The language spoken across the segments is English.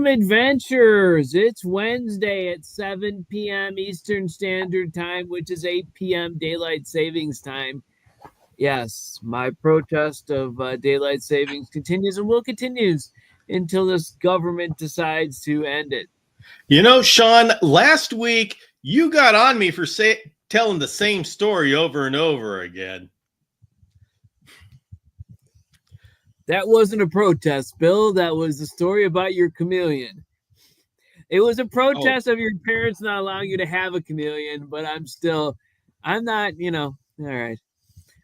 Adventures. It's Wednesday at 7 p.m. Eastern Standard Time, which is 8 p.m. Daylight Savings Time. Yes, my protest of daylight savings continues and will continues until this government decides to end it. You know, Sean, last week you got on me for telling the same story over and over again. That wasn't a protest, Bill. That was a story about your chameleon. It was a protest of your parents not allowing you to have a chameleon, but I'm not, all right.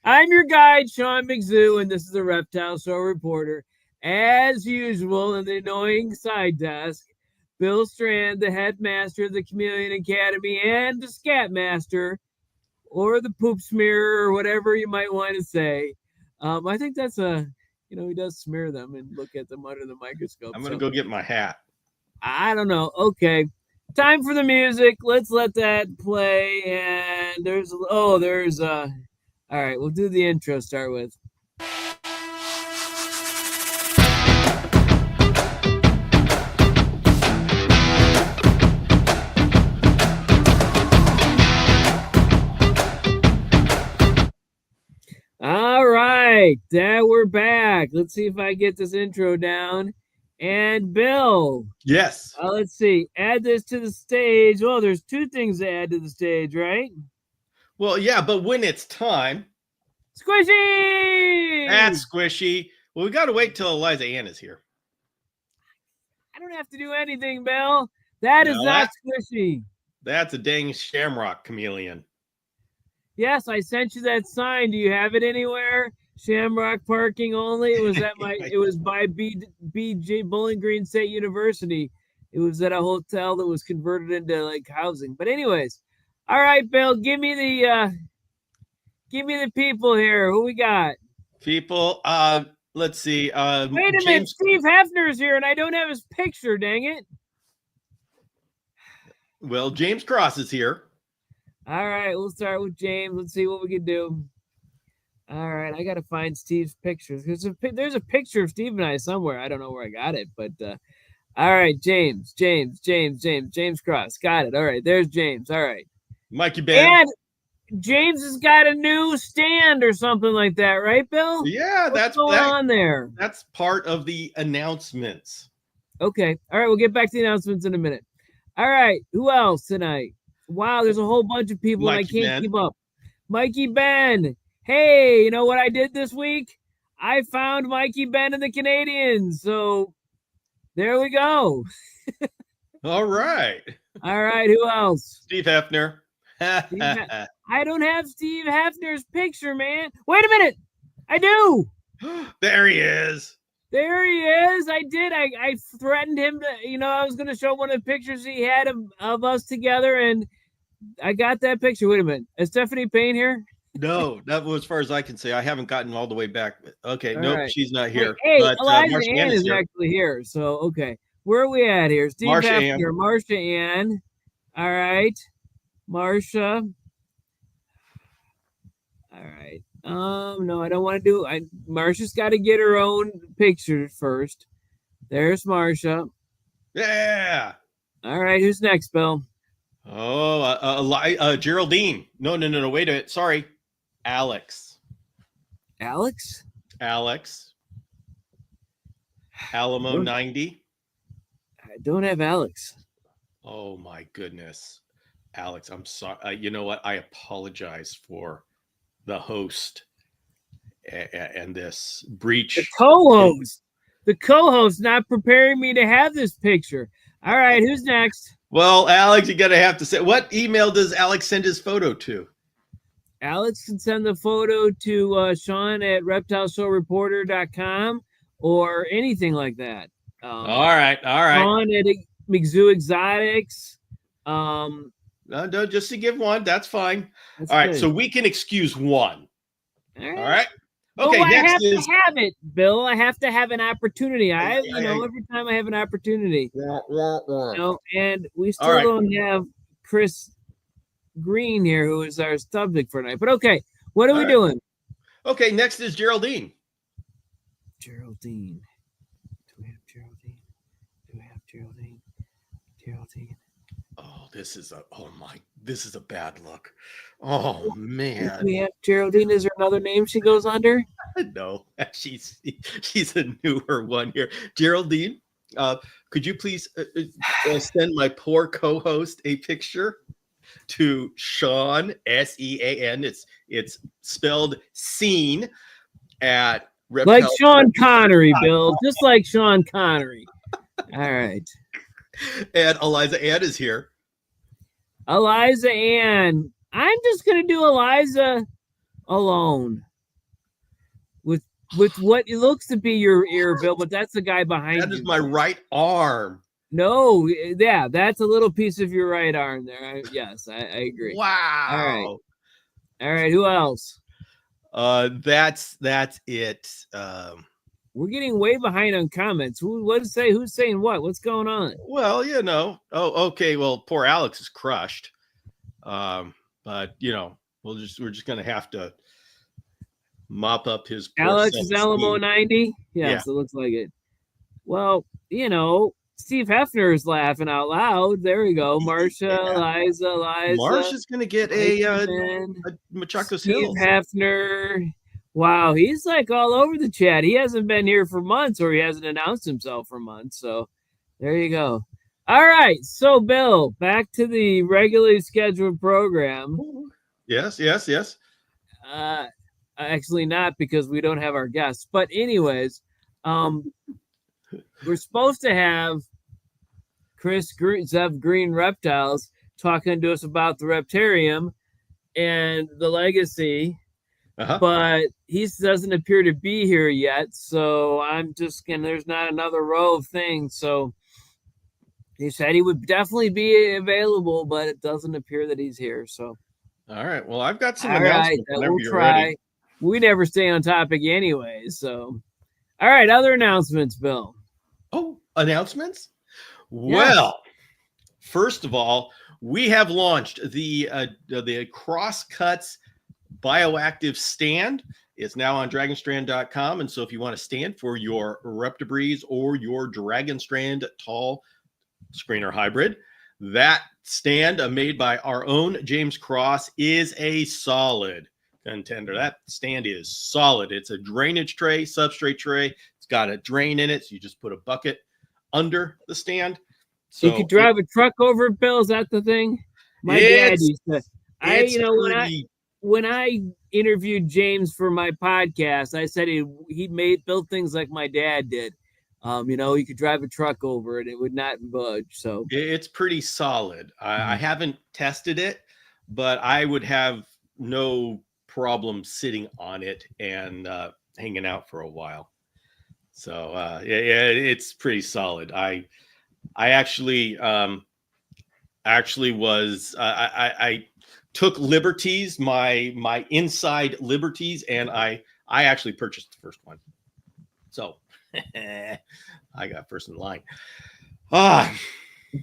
I'm your guide, Sean McZoo, and this is the Reptile Show Reporter. As usual, in the annoying side desk, Bill Strand, the headmaster of the Chameleon Academy, and the Scat Master, or the Poop Smearer, or whatever you might want to say. I think that's he does smear them and look at them under the microscope. I'm going to go get my hat. I don't know. Okay. Time for the music. Let's let that play. And all right, we'll do the intro to start with. All right, we're back. Let's see if I get this intro down. And Bill. Yes. Let's see. Add this to the stage. Well, there's two things to add to the stage, right? Well, yeah, but when it's time. Squishy! That's squishy. Well, we got to wait till Eliza Ann is here. I don't have to do anything, Bill. That is not squishy. That's a dang shamrock chameleon. Yes, I sent you that sign. Do you have it anywhere? Shamrock parking only. It was it was by BJ Bowling Green State University. It was at a hotel that was converted into like housing. But anyways, all right, Bill, give me the people here. Who we got? People, let's see. Wait a minute, Steve Hefner's here, and I don't have his picture. Dang it! Well, James Cross is here. All right, we'll start with James. Let's see what we can do. All right, I got to find Steve's pictures. There's a picture of Steve and I somewhere. I don't know where I got it, but all right, James Cross. Got it. All right, there's James. All right. Mikey Ben. And James has got a new stand or something like that, right, Bill? Yeah, What's going on there? That's part of the announcements. Okay. All right, we'll get back to the announcements in a minute. All right, who else tonight? Wow, there's a whole bunch of people and I can't keep up. Mikey Ben. Hey, you know what I did this week? I found Mikey Ben and the Canadians. So there we go. All right. All right, who else? Steve Hefner. I don't have Steve Hefner's picture, man. Wait a minute. I do. There he is. There he is. I did. I threatened him to, I was going to show one of the pictures he had of us together, and I got that picture. Wait a minute. Is Stephanie Payne here? No, that was as far as I can say. I haven't gotten all the way back. Okay, nope, right. She's not here. Hey, but, Eliza Ann is actually here. So, okay. Where are we at here? Steve Hefner, Marcia Ann. All right. Marcia. All right. No, I don't want to do. Marcia's got to get her own picture first. There's Marcia. Yeah. All right. Who's next, Bill? Oh, Geraldine. No. Wait a minute. Sorry. Alex. Alamo 90. I don't have Alex. Oh my goodness. Alex, I'm sorry. You know what? I apologize for the host and this breach. The co-host not preparing me to have this picture. All right, who's next? Well, Alex, you gotta have to say, what email does Alex send his photo to? Alex can send the photo to Sean at reptileshowreporter.com or anything like that. All right. Sean at McZoo Exotics. No, just to give one. That's fine. All right, so we can excuse one. All right. Okay, I have to have it, Bill. I have to have an opportunity. Every time I have an opportunity. And we still don't have Chris Green here, who is our subject for tonight. But okay, what are we doing? Okay, next is Geraldine. Geraldine. Do we have Geraldine? Geraldine. Oh, this is a bad look. Oh man. We have Geraldine. Is there another name she goes under? No, she's a newer one here. Geraldine, could you please send my poor co-host a picture to Sean, SEAN. It's spelled scene at Like Reptile. Sean Connery, Bill. Just like Sean Connery. All right. And Eliza Ann is here. Eliza Ann. I'm just gonna do Eliza alone. With what it looks to be your ear, Bill, but that's the guy behind you. That is my right arm. No, yeah, that's a little piece of your right arm there. Yes, I agree. Wow. All right. Who else? That's it. We're getting way behind on comments. Who's saying what? What's going on? Well, Oh, okay. Well, poor Alex is crushed. But we're just gonna have to mop up his Alex is Alamo 90. Yes, yeah. It looks like it. Well, Steve Hefner is laughing out loud. There we go. Marsha, Eliza. Marsha's gonna get a Machacos Hills. Steve Hefner. Wow, he's like all over the chat. He hasn't been here for months, or he hasn't announced himself for months. So there you go. All right. So, Bill, back to the regularly scheduled program. Yes. Actually not, because we don't have our guests. But anyways, we're supposed to have Chris Zev Green Reptiles talking to us about the Reptarium and the legacy. But he doesn't appear to be here yet. So I'm just going to, there's not another row of things. So he said he would definitely be available, but it doesn't appear that he's here. So. All right. Well, I've got some announcements. We'll try. Ready. We never stay on topic anyway. So, all right. Other announcements, Bill. Oh, announcements? Yes. Well, first of all, we have launched the Crosscuts Bioactive stand. It's now on dragonstrand.com. And so if you want to stand for your Reptibreeze or your Dragonstrand tall screener hybrid, that stand made by our own James Cross is a solid contender. That stand is solid. It's a drainage tray, substrate tray. It's got a drain in it. So you just put a bucket under the stand. So you could drive a truck over it, Bill. Is that the thing? My dad used to. When I interviewed James for my podcast, I said he built things like my dad did. You could drive a truck over it; it would not budge. So it's pretty solid. I haven't tested it, but I would have no problem sitting on it and hanging out for a while. So it's pretty solid. I actually was I took liberties, my inside liberties, and I actually purchased the first one. So I got first in line.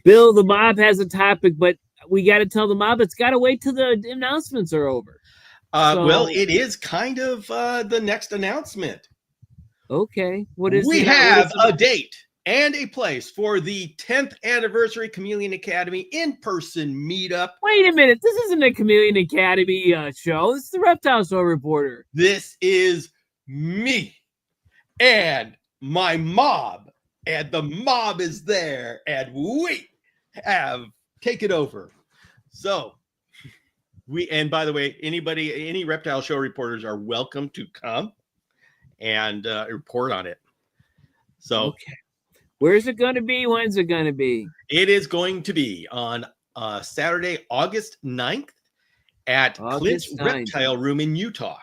Bill, the mob has a topic, but we got to tell the mob it's got to wait till the announcements are over. Well, it is kind of the next announcement. Okay. What is we have a date and a place for the 10th anniversary Chameleon Academy in-person meetup. Wait a minute. This isn't a Chameleon Academy show. This is the Reptile Show reporter. This is me and my mob. And the mob is there. And we have taken over. So and by the way, any Reptile Show reporters are welcome to come and report on it. So okay. Where's it going to be? When's it going to be? It is going to be on Saturday, August 9th at Clint's Reptile Room in Utah.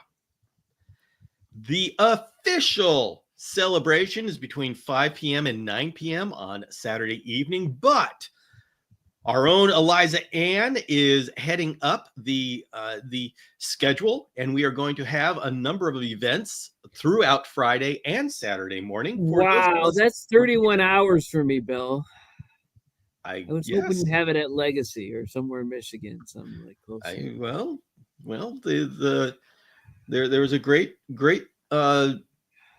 The official celebration is between 5 p.m. and 9 p.m. on Saturday evening, but our own Eliza Ann is heading up the schedule, and we are going to have a number of events throughout Friday and Saturday morning. Wow, that's 31 hours for me, Bill. I was hoping you'd have it at Legacy or somewhere in Michigan, something like close. There was a great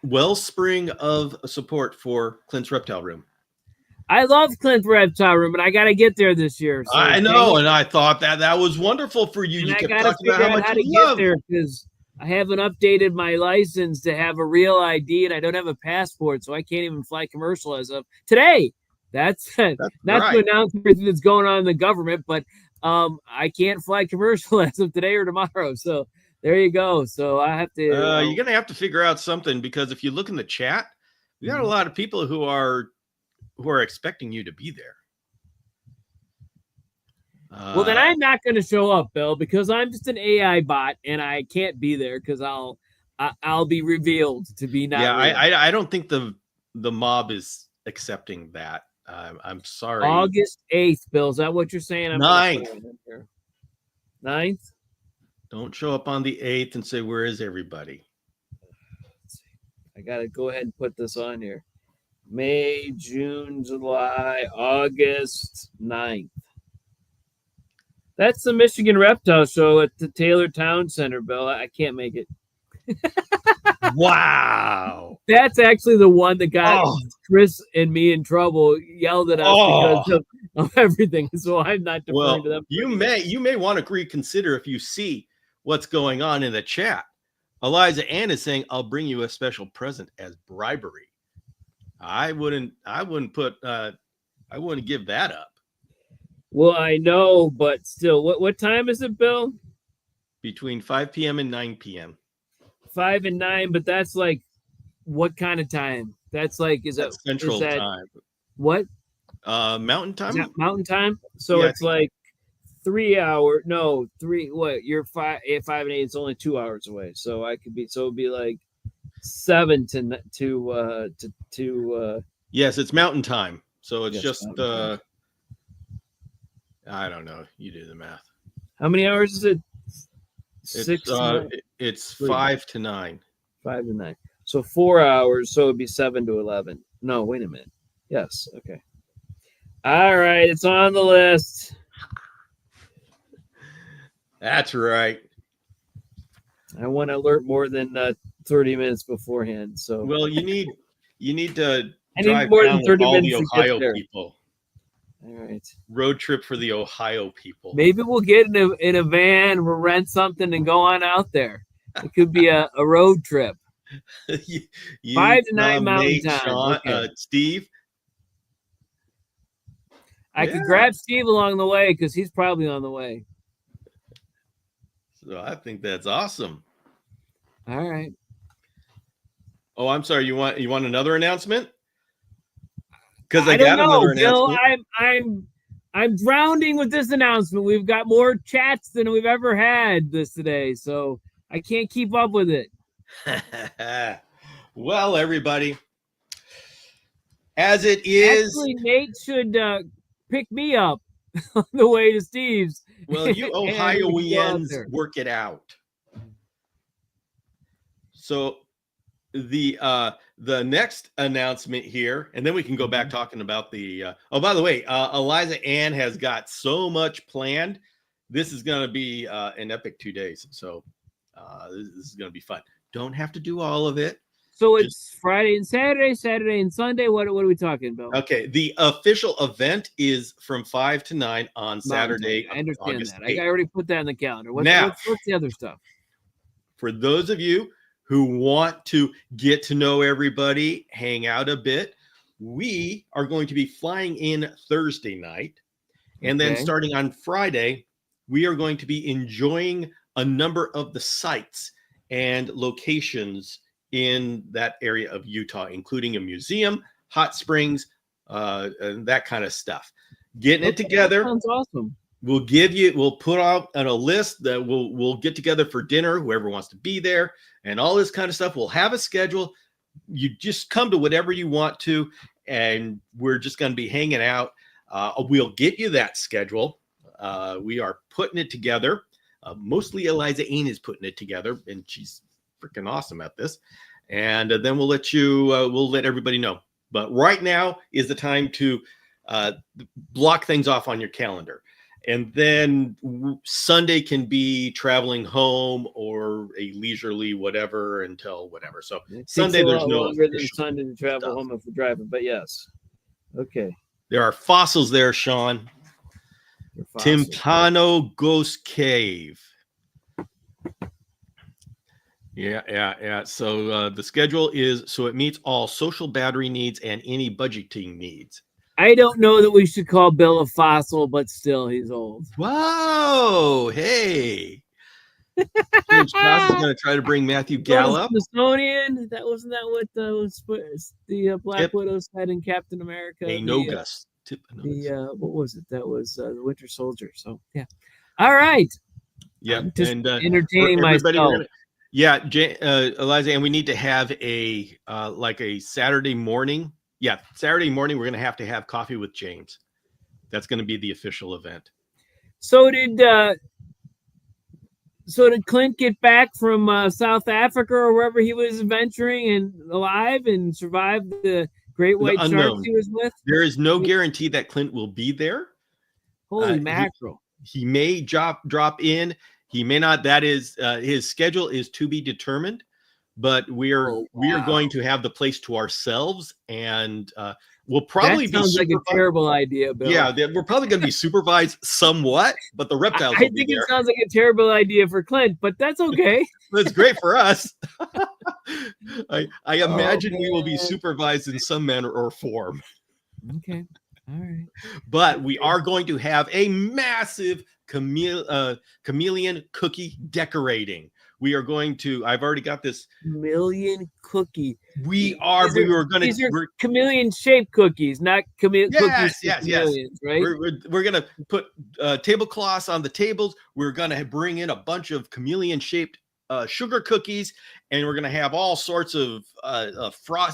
wellspring of support for Clint's Reptile Room. I love Clint Reptile Room, and I got to get there this year. So I know, and I thought that was wonderful for you. and You I kept got to talking about figure how out much how to you get love. there because I haven't updated my license to have a real ID, and I don't have a passport, so I can't even fly commercial as of today. That's not right. to announce everything that's going on in the government, but I can't fly commercial as of today or tomorrow. So there you go. So I have to. You're gonna have to figure out something because if you look in the chat, we got a lot of people who are expecting you to be there. Well, then I'm not going to show up, Bill, because I'm just an AI bot and I can't be there because I'll be revealed to be not. Yeah, real. I don't think the mob is accepting that. I'm sorry. August 8th, Bill. Is that what you're saying? I'm 9th. 9th? Don't show up on the 8th and say, where is everybody? I got to go ahead and put this on here. May, June, July, August 9th. That's the Michigan Reptile Show at the Taylor Town Center, Bill. I can't make it. Wow. That's actually the one that got Chris and me in trouble, yelled at us because of everything. So I'm not deferring to them. You may want to reconsider if you see what's going on in the chat. Eliza Ann is saying, I'll bring you a special present as bribery. I wouldn't give that up. Well, I know, but still, what time is it, Bill? Between 5 p.m. and 9 p.m. 5 and 9, but that's like what kind of time? That's like that's Central time. What? Mountain time? Is that Mountain time? So it's like 3 hours. No, 3. What? You're 5 and 8. It's only 2 hours away. So I could be. So it'd be like 7 to. Yes, it's Mountain time. So it's just. I don't know. You do the math. How many hours is it? It's 5 to 9. 5 to 9. So 4 hours. So it'd be 7 to 11. No, wait a minute. Yes. Okay. All right. It's on the list. That's right. I want to alert more than 30 minutes beforehand. So well, you need to. I need more than 30 all minutes the to Ohio get there. people. All right. Road trip for the Ohio people. Maybe we'll get in a van, we'll rent something and go on out there. It could be a road trip. you 5 to 9 Mountain Time. Sean, okay. Steve. I could grab Steve along the way because he's probably on the way. So I think that's awesome. All right. Oh, I'm sorry. You want another announcement? Because I got another Bill, announcement. I'm drowning with this announcement. We've got more chats than we've ever had today, so I can't keep up with it. Well, everybody, as it is, actually, Nate should pick me up on the way to Steve's. Well, you Ohioans work it out. So the next announcement here, and then we can go back talking about the by the way, Eliza Ann has got so much planned. This is going to be an epic 2 days. So this is going to be fun. Don't have to do all of it. So it's Friday and Saturday and Sunday. What are we talking about? Okay, the official event is from 5 to 9 on Saturday. I understand August that. 8th. I already put that in the calendar. What's the other stuff? For those of you who want to get to know everybody, hang out a bit, we are going to be flying in Thursday night. And then starting on Friday, we are going to be enjoying a number of the sites and locations in that area of Utah, including a museum, hot springs, and that kind of stuff. Getting it together. That sounds awesome. We'll put out on a list that we'll get together for dinner, whoever wants to be there, and all this kind of stuff. We'll have a schedule. You just come to whatever you want to, and we're just going to be hanging out. We'll get you that schedule. We are putting it together. Mostly Eliza Ain is putting it together, and she's freaking awesome at this. And then we'll let everybody know. But right now is the time to block things off on your calendar. And then Sunday can be traveling home or a leisurely whatever until whatever. So Sunday there's no longer than Sunday to travel home if we're driving. But yes, okay. There are fossils there, Sean. Timpano Ghost Cave. Yeah. So the schedule is so it meets all social battery needs and any budgeting needs. I don't know that we should call Bill a fossil, but still, he's old. Whoa! Hey, James Cross is going to try to bring Matthew Gallup. Smithsonian. Wasn't that what the Black Widow said in Captain America? Anogus. What was it? That was the Winter Soldier. So yeah. All right. Yeah, and entertaining myself. Eliza, and we need to have a like a Saturday morning. Yeah, Saturday morning we're going to have coffee with James. That's going to be the official event. So did Clint get back from South Africa or wherever he was adventuring and alive and survive the great white sharks he was with? There is no guarantee that Clint will be there. Holy mackerel. He may drop in. He may not. That is his schedule is to be determined, but we are going to have the place to ourselves, and we'll probably that sounds like a terrible idea, Bill. Yeah, we're probably going to be supervised somewhat, but the reptiles I think it sounds like a terrible idea for Clint, but that's okay. It's great for us. I imagine we will be supervised in some manner or form. Okay. All right. But we are going to have a massive chameleon cookie decorating. We are going to. I've already got this chameleon cookie. We were going to. These are chameleon-shaped cookies, not cookies. Yes. Right. We're going to put tablecloths on the tables. We're going to bring in a bunch of chameleon-shaped sugar cookies, and we're going to have all sorts of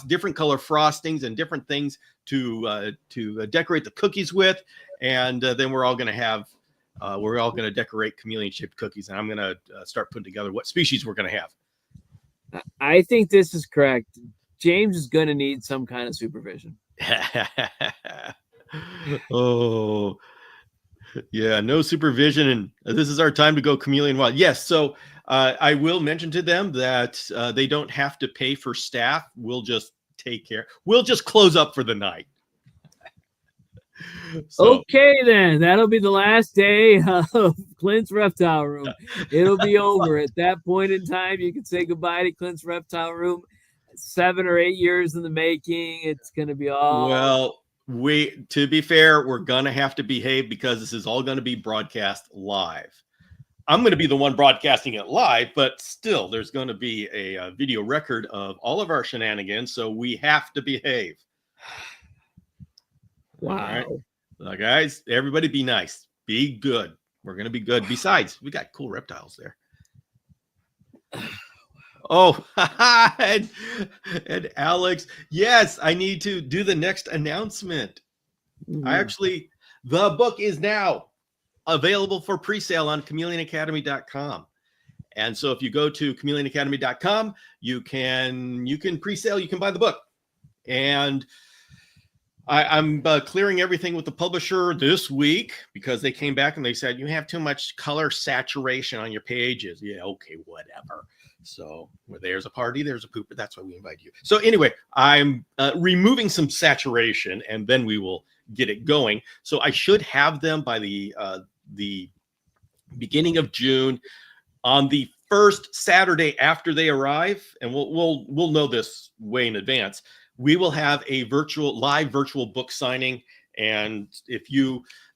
different color frostings and different things to decorate the cookies with, and then we're all going to have. We're all going to decorate chameleon-shaped cookies, and I'm going to start putting together what species we're going to have. I think this is correct. James is going to need some kind of supervision. Oh, yeah, no supervision, and this is our time to go chameleon wild. Yes, so I will mention to them that they don't have to pay for staff. We'll just take care. We'll just close up for the night. So, okay, then that'll be the last day of Clint's Reptile Room. It'll be over at that point in time. You can say goodbye to Clint's Reptile Room. 7 or 8 years in the making. It's going to be all well. To be fair, we're going to have to behave because this is all going to be broadcast live. I'm going to be the one broadcasting it live, but still, there's going to be a video record of all of our shenanigans, so we have to behave. Wow. All right. Well, guys, everybody be nice. Be good. We're going to be good. Besides, we got cool reptiles there. Oh, and Alex, yes, I need to do the next announcement. The book is now available for pre-sale on chameleonacademy.com. And so if you go to chameleonacademy.com, you can pre-sale, you can buy the book. And I'm clearing everything with the publisher this week because they came back and they said, you have too much color saturation on your pages. Yeah, okay, whatever. So where there's a party, there's a pooper. That's why we invite you. So anyway, I'm removing some saturation and then we will get it going. So I should have them by the beginning of June on the first Saturday after they arrive. And we'll know this way in advance. We will have a live virtual book signing. And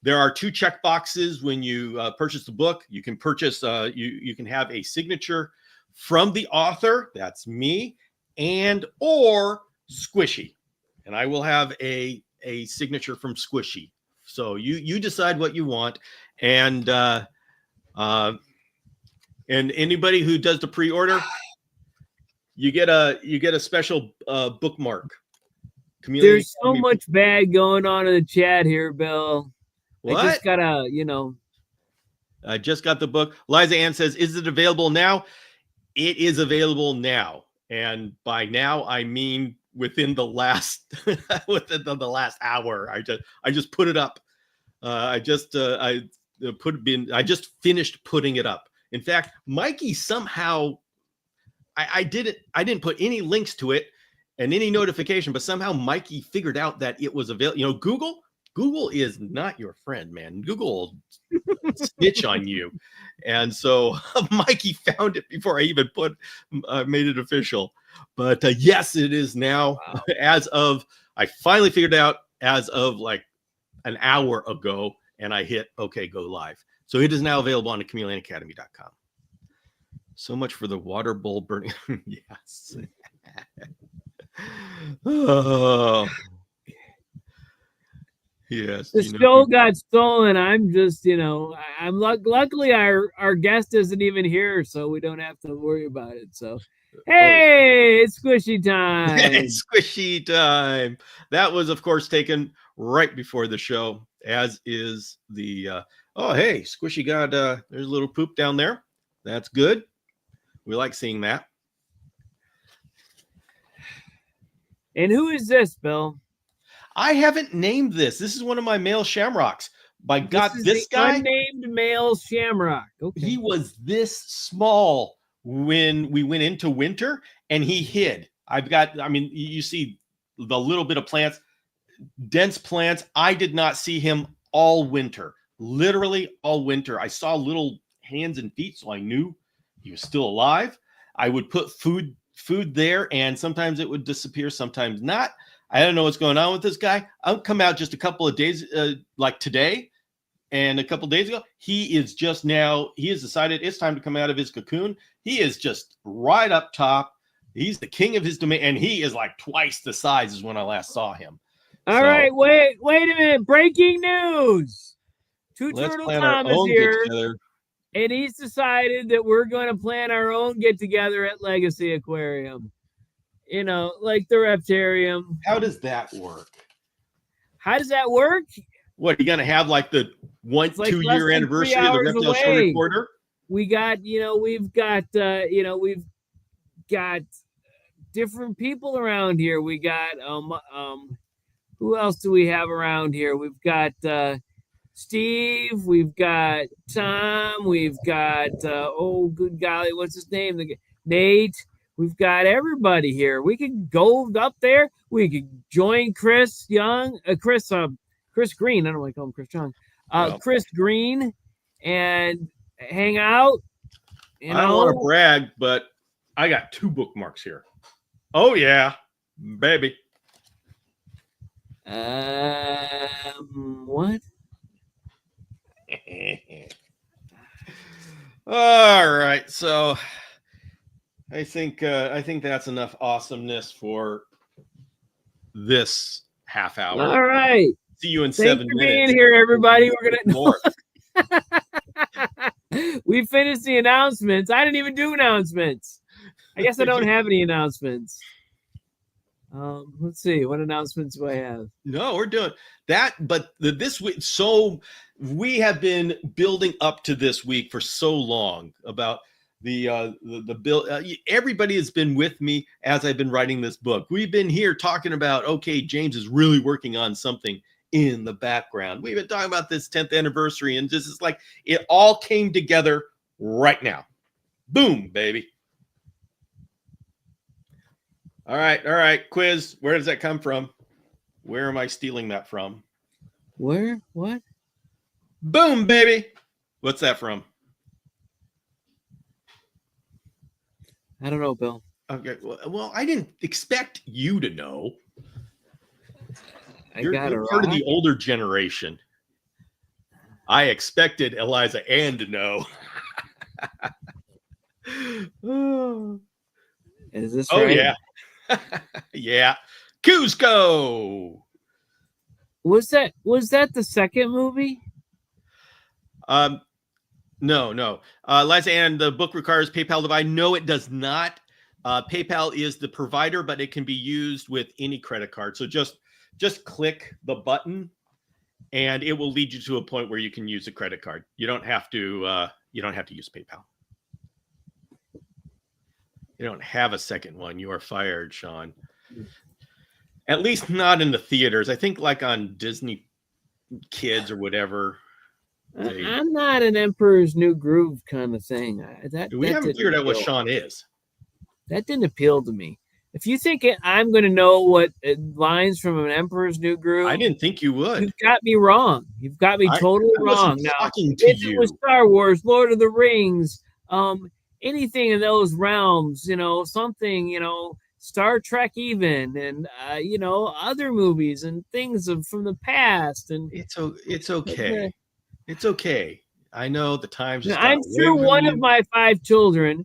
there are 2 check boxes when you purchase the book. You can purchase, you can have a signature from the author, that's me, or Squishy. And I will have a signature from Squishy. So you decide what you want. And anybody who does the pre-order, you get a special bookmark. There's so much bad going on in the chat here, Bill. What? I just gotta, I just got the book. Liza Ann says, "Is it available now?" It is available now, and by now I mean within the last hour. I just put it up. I just finished putting it up. In fact, Mikey somehow. I didn't put any links to it and any notification, but somehow Mikey figured out that it was available. Google, Google is not your friend, man. Google will snitch on you. And so Mikey found it before I even made it official. But yes, it is now. Wow. As of, I finally figured out as of like an hour ago, and I hit OK, go live. So it is now available on chameleonacademy.com. So much for the water bowl burning. Yes. Oh. Yes. The show got stolen. I'm just, I'm luckily our guest isn't even here, so we don't have to worry about it. So, hey, it's squishy time. It's squishy time. That was, of course, taken right before the show, as is the, oh, hey, Squishy got, there's a little poop down there. That's good. We like seeing that. And who is this, Bill? I haven't named this. This is one of my male shamrocks. By God, this guy, unnamed male shamrock. Okay. He was this small when we went into winter, and he hid. You see the little bit of plants, dense plants. I did not see him all winter, literally all winter. I saw little hands and feet, so I knew he was still alive. I would put food there, and sometimes it would disappear, sometimes not. I don't know what's going on with this guy. I'll come out just a couple of days, like today, and a couple of days ago. He has decided it's time to come out of his cocoon. He is just right up top. He's the king of his domain, and he is like twice the size as when I last saw him. All right, wait a minute. Breaking news. Two Turtle Tom is here, and he's decided that we're going to plan our own get-together at Legacy Aquarium. Like the Reptarium. How does that work? What, are you going to have like the 2 year anniversary of the Reptile Show Recorder? We've got different people around here. We got who else do we have around here? We've got Steve, we've got Tom, we've got good golly, what's his name? Nate. We've got everybody here. We could go up there. We could join Chris Green. I don't want to call him Chris Young. Chris Green, and hang out. I don't want to brag, but I got 2 bookmarks here. Oh yeah, baby. What? All right, so I think that's enough awesomeness for this half hour. All right. See you in 7 minutes. Being here, everybody. We're gonna. We finished the announcements. I didn't even do announcements. I guess I don't have any announcements. Let's see. What announcements do I have? No, we're doing that. But this week, so we have been building up to this week for so long about the bill. Everybody has been with me as I've been writing this book. We've been here talking about, okay, James is really working on something in the background. We've been talking about this 10th anniversary, and just it's like it all came together right now. Boom, baby. All right, quiz. Where does that come from? Where am I stealing that from? Where? What? Boom, baby. What's that from? I don't know, Bill. Okay. Well, I didn't expect you to know. You're part of the older generation. I expected Eliza Ann to know. Is this right? Yeah. Yeah. Cusco. Was that the second movie? No. Eliza Ann, the book requires PayPal device. No, it does not. PayPal is the provider, but it can be used with any credit card. So just click the button, and it will lead you to a point where you can use a credit card. You don't have to use PayPal. You don't have a second one. You are fired, Sean. At least not in the theaters. I think like on Disney Kids or whatever. I'm not an Emperor's New Groove kind of thing. We haven't figured out what Sean is. That didn't appeal to me. If you think I'm going to know what lines from an Emperor's New Groove, I didn't think you would. You've got me wrong. You've got me totally wrong. Now, talking to if you. it was Star Wars, Lord of the Rings, anything in those realms, something, Star Trek even, and other movies and things from the past, and it's okay. It's okay. I know the times just I'm sure one of my 5 children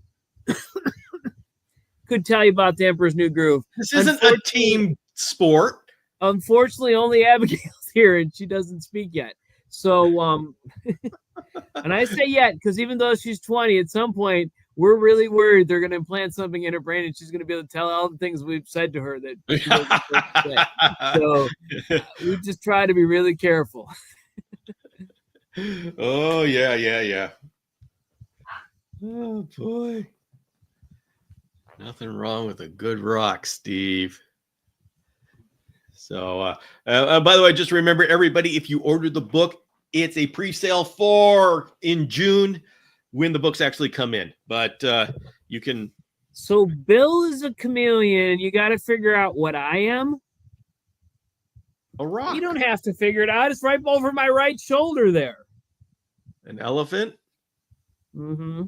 could tell you about the Emperor's New Groove. This isn't a team sport. Unfortunately, only Abigail's here and she doesn't speak yet. So, and I say yet because even though she's 20, at some point we're really worried they're going to implant something in her brain and she's going to be able to tell all the things we've said to her that she doesn't say. So we just try to be really careful. Oh yeah. Oh boy. Nothing wrong with a good rock, Steve. So, by the way, just remember, everybody, if you order the book, it's a pre-sale for in June when the books actually come in. But you can. So Bill is a chameleon. You got to figure out what I am. A rock. You don't have to figure it out. It's right over my right shoulder there. An elephant. Mm-hmm.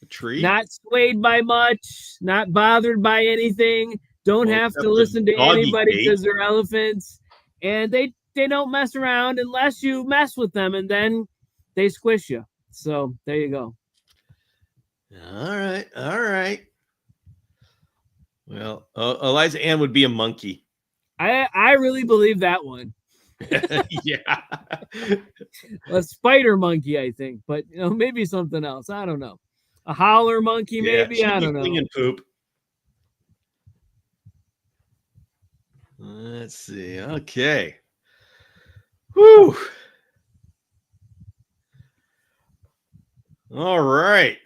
A tree. Not swayed by much. Not bothered by anything. Don't have to listen to anybody because they're elephants. And they don't mess around unless you mess with them, and then they squish you. So there you go. All right. Well, Eliza Ann would be a monkey. I really believe that one. Yeah. A spider monkey, I think, but maybe something else. I don't know. A howler monkey, maybe. I don't know. Poop. Let's see. Okay. Whew. All right.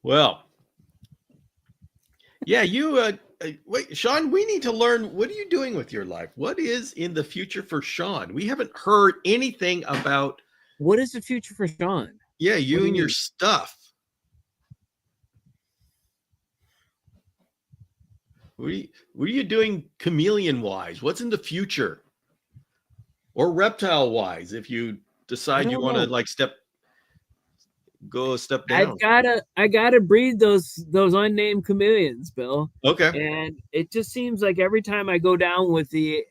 Well, yeah, you wait, Sean, we need to learn, what are you doing with your life? What is in the future for Sean? We haven't heard anything about what is the future for Sean? Yeah, you and your stuff. What are you doing chameleon wise? What's in the future? Or reptile wise, if you decide you want to go a step down. I gotta breed those unnamed chameleons, Bill. Okay. And it just seems like every time I go down with the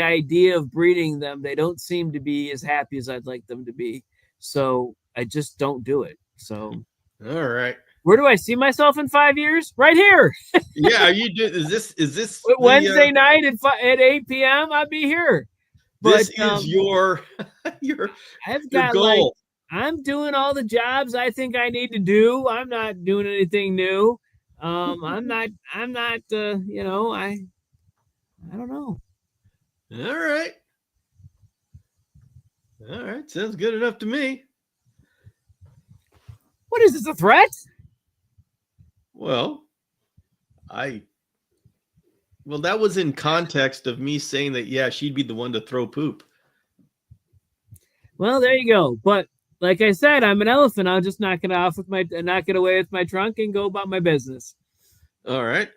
idea of breeding them, they don't seem to be as happy as I'd like them to be. So I just don't do it. So all right. Where do I see myself in 5 years? Right here. Yeah, is this Wednesday night at 8 p.m. I'll be here. This is your I've got goal. I'm doing all the jobs I think I need to do. I'm not doing anything new. I'm not I don't know. All right. Sounds good enough to me. What is this, a threat? Well, that was in context of me saying that, yeah, she'd be the one to throw poop. Well, there you go. But like I said, I'm an elephant. I'll just knock it away with my trunk and go about my business. All right.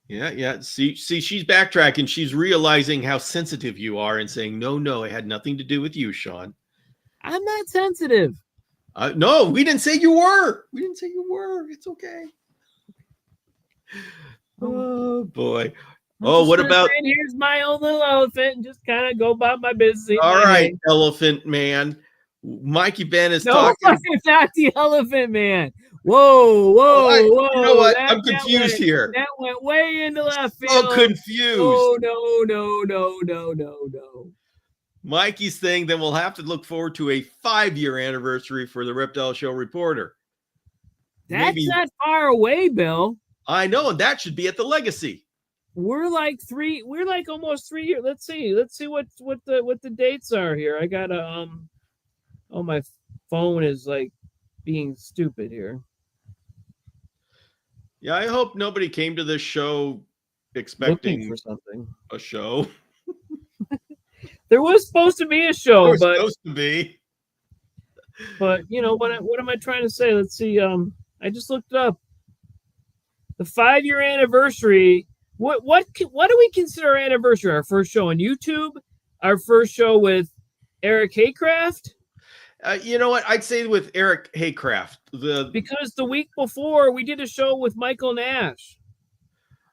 Yeah. See, she's backtracking. She's realizing how sensitive you are and saying, no, it had nothing to do with you, Sean. I'm not sensitive. No, we didn't say you were. It's okay. Oh boy. What about? Here's my own little elephant, and just kind of go about my business. All right, Elephant Man. Mikey Ben is talking. No, I'm not the Elephant Man. Whoa. You know what? I'm confused here. That went way into left field. So confused. Oh, no. Mikey's saying then we'll have to look forward to a 5-year anniversary for the Reptile Show Reporter. That's not far away, Bill. I know, and that should be at the Legacy. We're like almost 3 years. Let's see what the dates are here. I gotta my phone is like being stupid here. Yeah, I hope nobody came to this show expecting for something. A show. There was supposed to be a show, but supposed to be. But you know what am I trying to say? Let's see. I just looked it up. The 5-year anniversary. What do we consider our anniversary? Our first show on YouTube, our first show with Eric Haycraft. You know what? I'd say with Eric Haycraft. Because the week before we did a show with Michael Nash.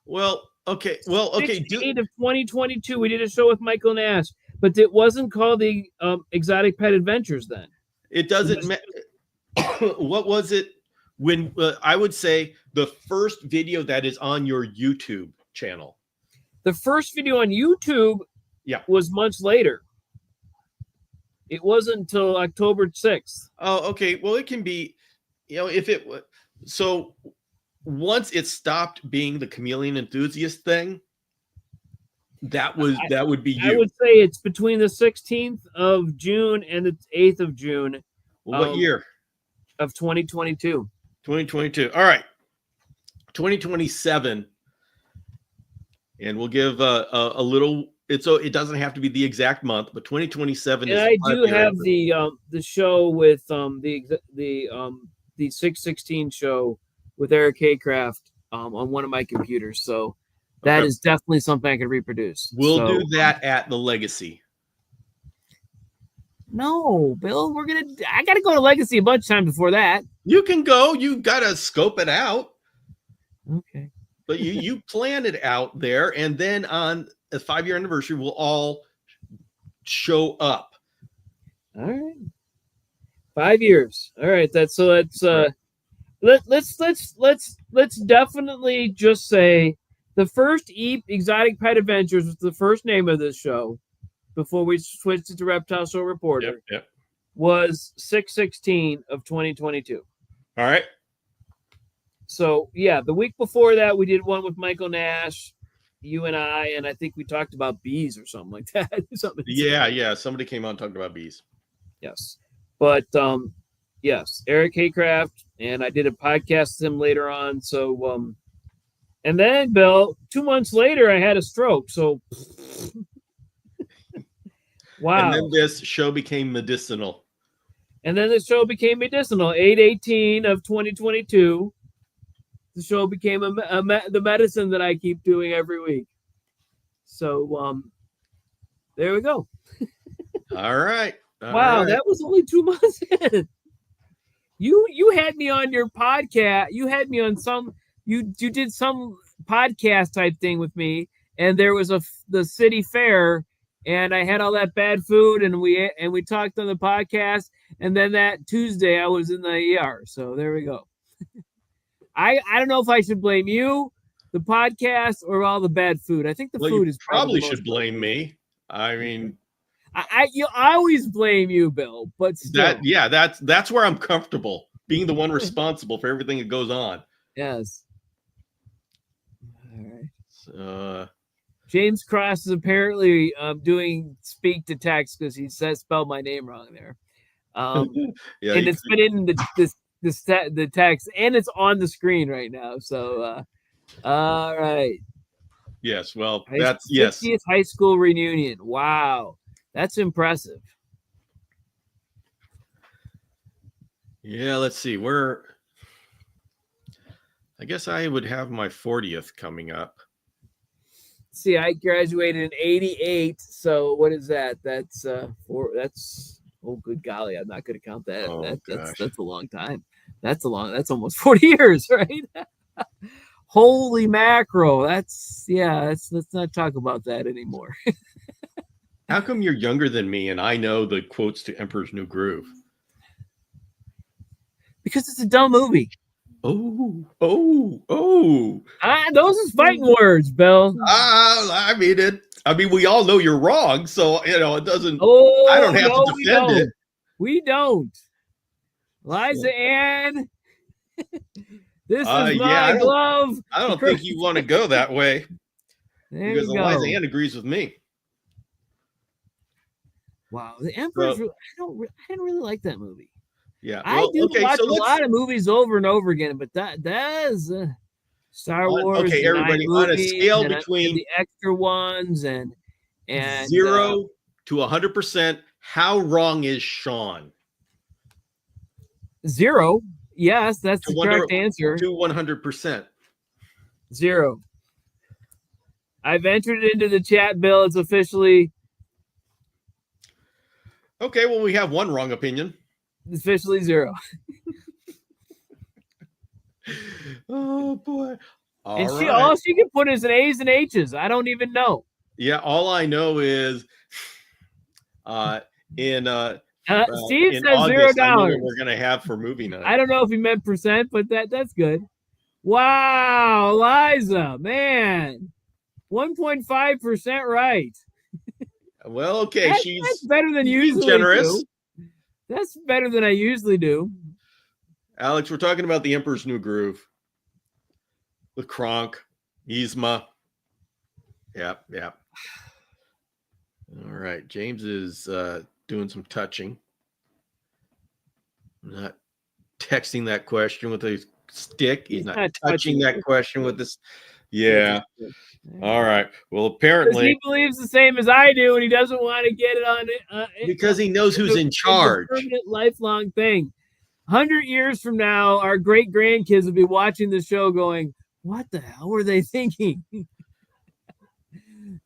Well, okay. 6/8 of 2022, we did a show with Michael Nash, but it wasn't called the Exotic Pet Adventures then. It doesn't matter. What was it? When I would say the first video that is on your YouTube channel. The first video on YouTube was months later. It wasn't until October 6th. Oh, okay. Well, it can be, if it was. So once it stopped being the chameleon enthusiast thing, that would be you. I would say it's between the 16th of June and the 8th of June. Well, what year? Of 2022. 2022. All right. 2027. And we'll give a little. It doesn't have to be the exact month, but 2027 and is. I do have the show with the 616 show with Eric Haycraft on one of my computers. So that is definitely something I can reproduce. We'll do that at the Legacy. No, Bill, I gotta go to Legacy a bunch of times before that. You can go. You gotta scope it out. Okay. But you plan it out there, and then on a 5-year anniversary, we'll all show up. All right. 5 years. All right. Let's definitely just say the first Exotic Pet Adventures was the first name of this show before we switched it to Reptile Show Reporter. Yep. Was 6/16 of 2022. All right. So yeah, the week before that we did one with Michael Nash, you and I think we talked about bees or something like that. Yeah. Somebody came on and talked about bees. Yes. But yes, Eric Haycraft, and I did a podcast with him later on. So and then Bill, 2 months later I had a stroke. So wow. And then this show became medicinal. 8/18 of 2022. The show became the medicine that I keep doing every week. So there we go. All right. Wow, that was only 2 months in. You had me on your podcast. You had me on you did some podcast type thing with me, and there was the city fair, and I had all that bad food, and we talked on the podcast, and then that Tuesday I was in the ER. So there we go. I don't know if I should blame you, the podcast, or all the bad food. I think the food is probably should blame me. I mean, I always blame you, Bill. But still. that's where I'm comfortable, being the one responsible for everything that goes on. Yes. All right. So, James Cross is apparently doing speak to text because he spelled my name wrong there. And it's been in the text, and it's on the screen right now. So, all right. Yes. Well, 60th high school reunion. Wow, that's impressive. Yeah. Let's see. I guess I would have my 40th coming up. See, I graduated in '88. So what is that? That's oh, good golly, I'm not going to count that. Oh, that's a long time. That's almost 40 years, right? Holy mackerel. Let's not talk about that anymore. How come you're younger than me and I know the quotes to Emperor's New Groove? Because it's a dumb movie. Oh. Those is fighting words, Bill. I mean, we all know you're wrong, so it doesn't. Oh, I don't have to defend it. We don't. Liza Ann, this is my glove. I don't think you want to go that way. Because Liza Ann agrees with me. Wow, the Emperor's. I didn't really like that movie. Yeah, I do watch a lot of movies over and over again, but that is Star Wars. Okay, everybody, on a scale between the extra ones and 0 to 100%, how wrong is Sean? 0. Yes, that's the correct answer. To 100%. 0. I've entered it into the chat, Bill. It's officially Okay, well, we have one wrong opinion. officially 0. Oh boy. All she can put is an A's and H's. I don't even know. Yeah, all I know is Steve in says August, I know what $0. we're gonna have for movie night. I don't know if he meant percent, but that's good. Wow, Liza, man, 1.5% right. Well, okay, that's better than usually generous. do. That's better than I usually do. Alex, we're talking about The Emperor's New Groove with Kronk, Yzma. Yep. All right, James is doing some touching. Not texting that question with a stick. He's not touching that question with this. Yeah. All right. Well, apparently he believes the same as I do, and he doesn't want to get it on it because he knows who's in charge. It's a permanent, lifelong thing. 100 years from now, our great grandkids will be watching the show, going, "What the hell were they thinking?"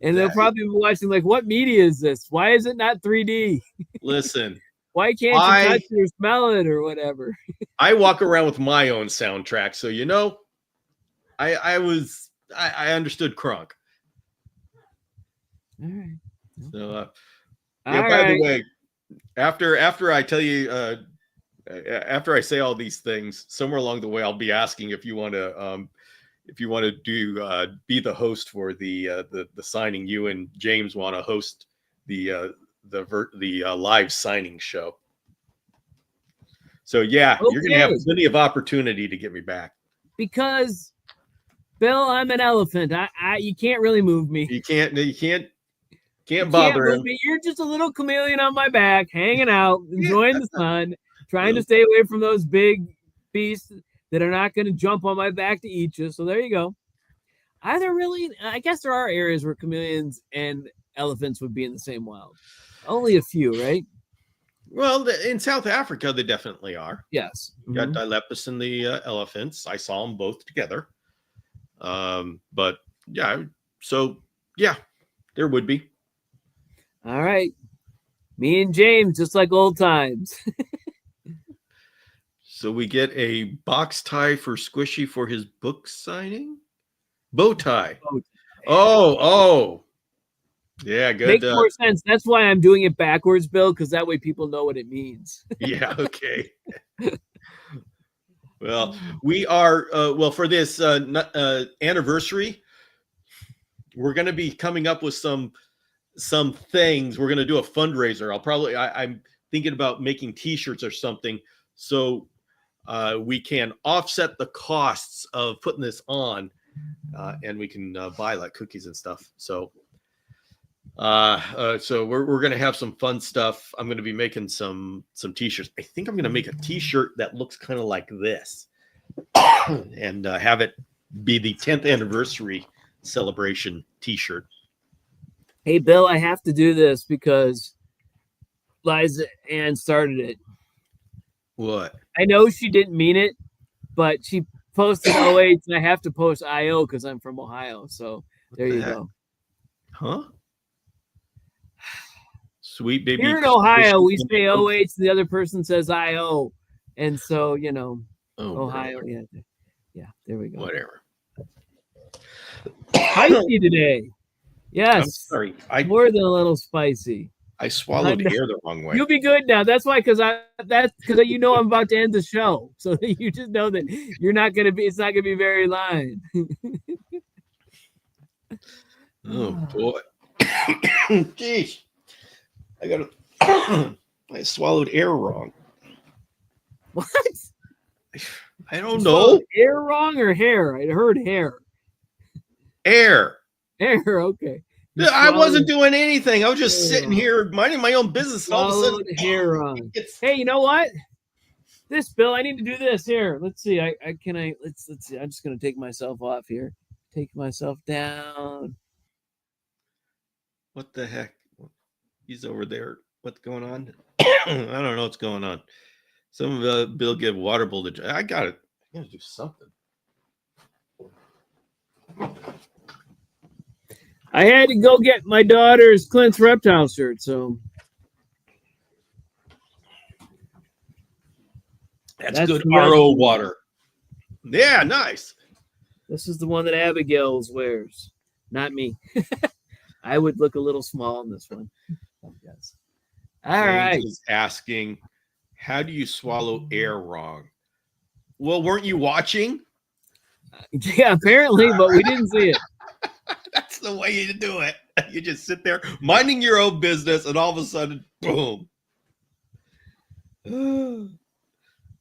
And they'll probably be watching, like, "What media is this? Why is it not 3D? Listen, why can't you touch it or smell it or whatever?" I walk around with my own soundtrack, so I understood Kronk. All right. So, by the way, after I tell you, after I say all these things, somewhere along the way, I'll be asking if you want to do be the host for the signing. You and James want to host the live signing show. So yeah, okay. You're going to have plenty of opportunity to get me back. Because, Bill, I'm an elephant. You can't really move me. You can't bother him. You're just a little chameleon on my back, hanging out, enjoying the sun, trying to stay away from those big beasts that are not going to jump on my back to eat you. So there you go. I guess there are areas where chameleons and elephants would be in the same wild. Only a few, right? Well, in South Africa, they definitely are. Yes. You got Dilepus and the elephants. I saw them both together. But yeah, so yeah, there would be. All right. Me and James, just like old times. So we get a box tie for Squishy for his book signing? Bow tie. Oh. Yeah, good. Makes more sense. That's why I'm doing it backwards, Bill, because that way people know what it means. Yeah, okay. Well, we are, for this anniversary, we're going to be coming up with some things. We're going to do a fundraiser. I'm thinking about making t-shirts or something so we can offset the costs of putting this on and we can buy like cookies and stuff. So we're going to have some fun stuff. I'm going to be making some t-shirts. I think I'm going to make a t-shirt that looks kind of like this and have it be the 10th anniversary celebration t-shirt. Hey, Bill, I have to do this because Liza Ann started it. What? I know she didn't mean it, but she posted 08 and I have to post IO because I'm from Ohio. So there you go. Huh? Sweet baby. Here in Ohio, we say 08 and the other person says IO. And so, Ohio. Yeah, there we go. Whatever. Spicy today. Yes. I'm sorry. More than a little spicy. I swallowed air the wrong way. You'll be good now. That's why, because I'm about to end the show. So you just know that it's not going to be very long. Oh boy. Jeez. I swallowed air wrong. What? I don't know. Air wrong or hair? I heard hair. Air, okay. I wasn't doing anything. I was just sitting here minding my own business. All of a sudden, hair wrong. Hey, you know what? This, Bill, I need to do this here. Let's see. Let's see. I'm just gonna take myself off here. Take myself down. What the heck? He's over there. What's going on? I don't know what's going on. Some of Bill give water bowl to. I got it. I gotta do something. I had to go get my daughter's Clint's reptile shirt, so that's good RO water. Yeah, nice. This is the one that Abigail's wears, not me. I would look a little small in this one. Yes. All right. Is asking, how do you swallow air wrong? Well, weren't you watching? Yeah, apparently, but we didn't see it. That's the way you do it. You just sit there minding your own business, and all of a sudden, boom.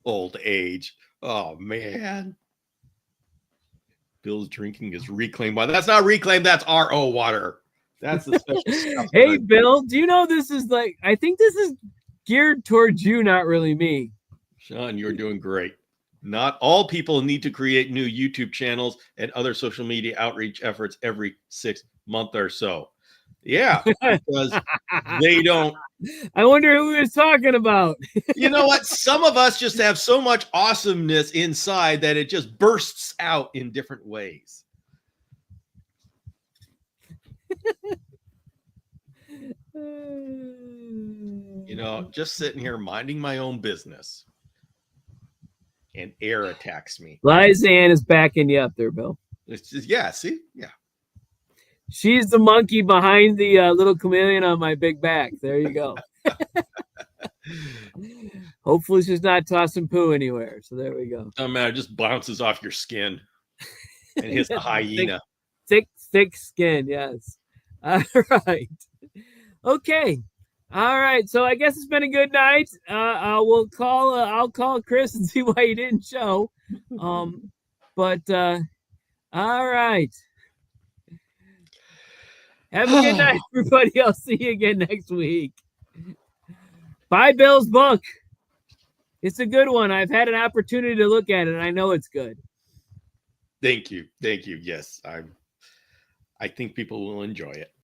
Old age. Oh, man. Bill's drinking his reclaimed water. That's not reclaimed. That's RO water. That's the special stuff. Hey, Bill, do you know this is like, I think this is geared towards you, not really me. Sean, you're doing great. Not all people need to create new YouTube channels and other social media outreach efforts every 6 months or so. Yeah, because they don't. I wonder who he was talking about. You know what? Some of us just have so much awesomeness inside that it just bursts out in different ways. You know, just sitting here minding my own business. And air attacks me. Lisanne is backing you up there, Bill. It's just, yeah, see? Yeah. She's the monkey behind the little chameleon on my big back. There you go. Hopefully she's not tossing poo anywhere. So there we go. Oh, man, it just bounces off your skin and hits the hyena. Thick skin, yes. All right. Okay. All right. So I guess it's been a good night. I'll call Chris and see why he didn't show. But all right. Have a good night, everybody. I'll see you again next week. Buy Bill's book. It's a good one. I've had an opportunity to look at it, and I know it's good. Thank you. Thank you. Yes, I think people will enjoy it.